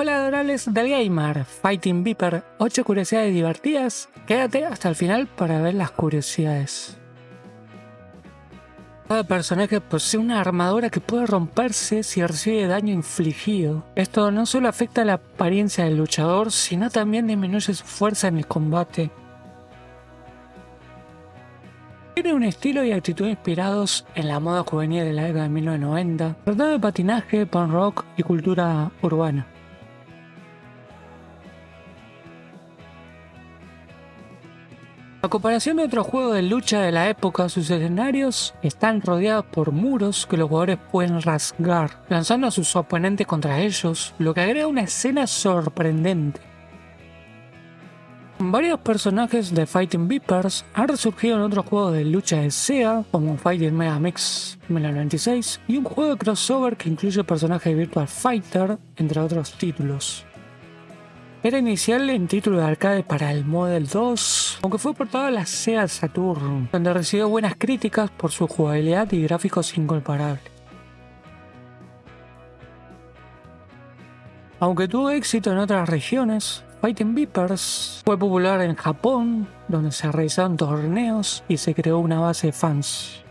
Hola adorables del gamer, Fighting Viper, 8 curiosidades divertidas. Quédate hasta el final para ver las curiosidades. Cada personaje posee una armadura que puede romperse si recibe daño infligido. Esto no solo afecta la apariencia del luchador, sino también disminuye su fuerza en el combate. Tiene un estilo y actitud inspirados en la moda juvenil de la década de 1990, tratando de patinaje, punk rock y cultura urbana. A comparación de otros juegos de lucha de la época, sus escenarios están rodeados por muros que los jugadores pueden rasgar, lanzando a sus oponentes contra ellos, lo que agrega una escena sorprendente. Varios personajes de Fighting Vipers han resurgido en otros juegos de lucha de Sega, como Fighting Mega Mix 1996, y un juego de crossover que incluye personajes de Virtua Fighter, entre otros títulos. Era inicial en título de arcade para el Model 2, aunque fue portado a la Sega Saturn, donde recibió buenas críticas por su jugabilidad y gráficos incomparables. Aunque tuvo éxito en otras regiones, Fighting Vipers fue popular en Japón, donde se realizaron torneos y se creó una base de fans.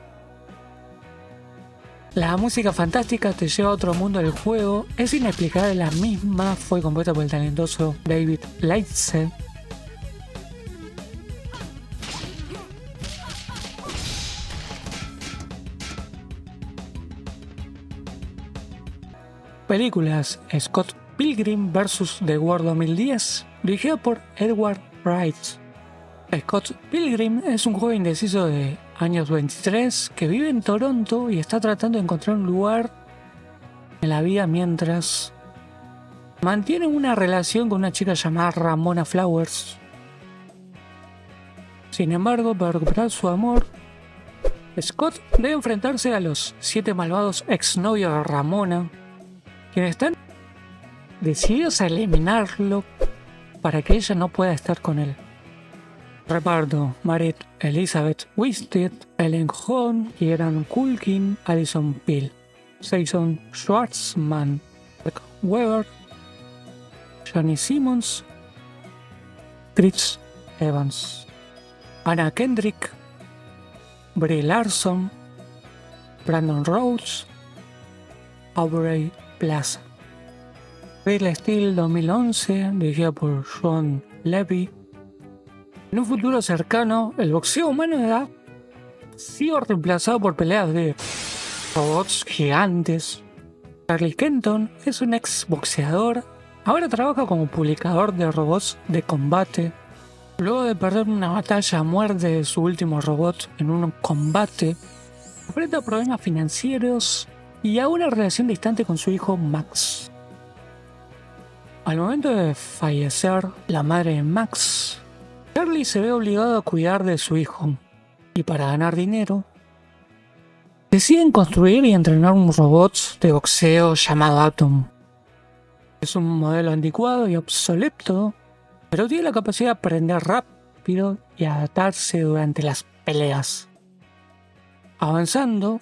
La música fantástica te lleva a otro mundo del juego, es inexplicable, la misma fue compuesta por el talentoso David Leitze. Películas: Scott Pilgrim vs. The World 2010, dirigida por Edward Wright. Scott Pilgrim es un joven indeciso de años 23 que vive en Toronto y está tratando de encontrar un lugar en la vida mientras mantiene una relación con una chica llamada Ramona Flowers. Sin embargo, para recuperar su amor, Scott debe enfrentarse a los 7 malvados exnovios de Ramona, quienes están decididos a eliminarlo para que ella no pueda estar con él. Reparto: Mary Elizabeth Winstead, Ellen Hunt, Kieran Culkin, Alison Pill, Jason Schwartzman, Mark Webber, Johnny Simmons, Chris Evans, Anna Kendrick, Brie Larson, Brandon Rhodes, Aubrey Plaza. Real Steel 2011, dirigida por Sean Levy. En un futuro cercano, el boxeo humano ha sido reemplazado por peleas de robots gigantes. Charlie Kenton es un ex boxeador, ahora trabaja como publicador de robots de combate. Luego de perder una batalla a muerte de su último robot en un combate, enfrenta problemas financieros y a una relación distante con su hijo Max. Al momento de fallecer la madre de Max, Charlie se ve obligado a cuidar de su hijo, y para ganar dinero, deciden construir y entrenar un robot de boxeo llamado Atom. Es un modelo anticuado y obsoleto, pero tiene la capacidad de aprender rápido y adaptarse durante las peleas. Avanzando,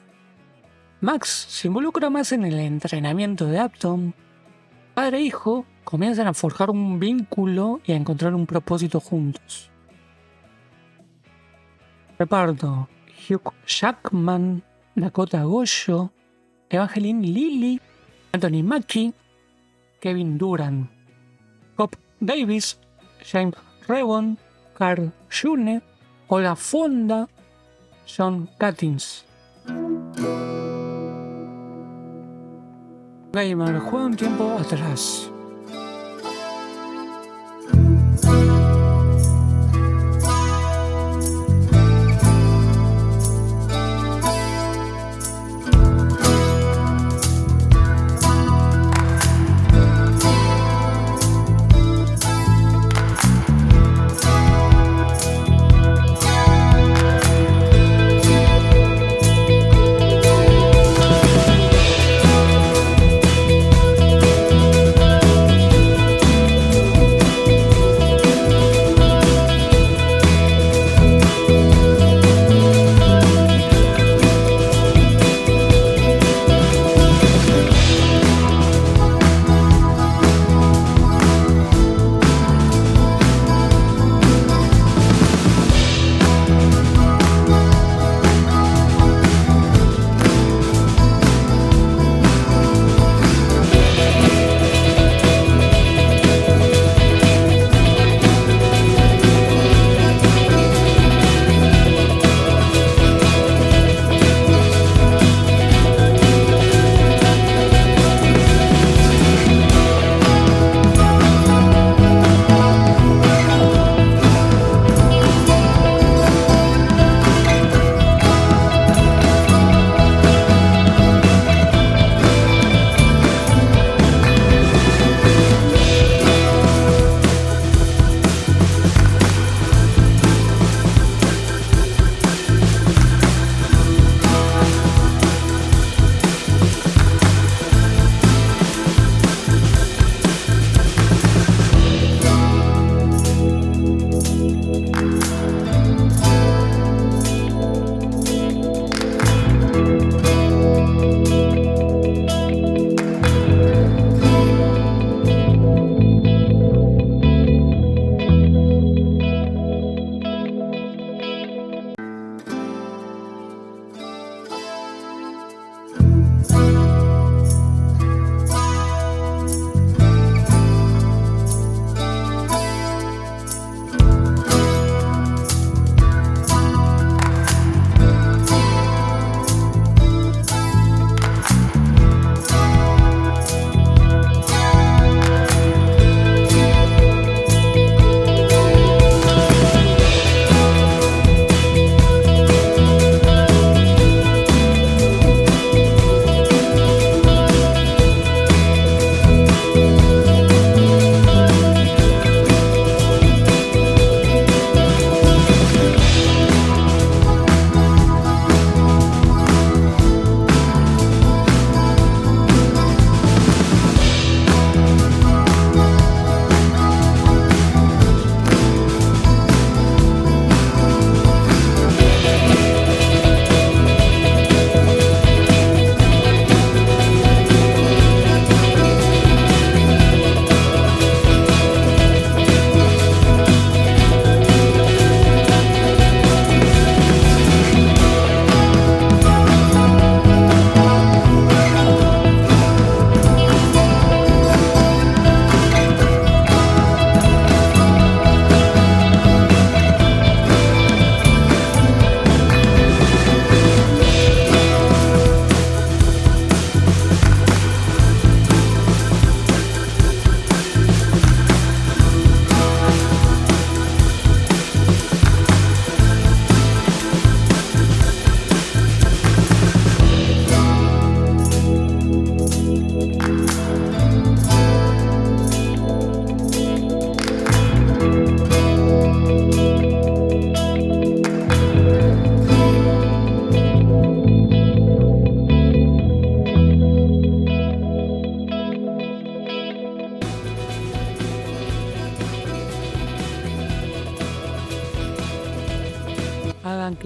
Max se involucra más en el entrenamiento de Atom. Padre e hijo comienzan a forjar un vínculo y a encontrar un propósito juntos. Reparto: Hugh Jackman, Dakota Goyo, Evangeline Lilly, Anthony Mackie, Kevin Durant, Cobb Davis, James Rebon, Carl June, Ola Fonda, John Cuttings. Gamer, juega un tiempo atrás.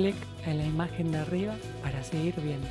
clic en la imagen de arriba para seguir viendo.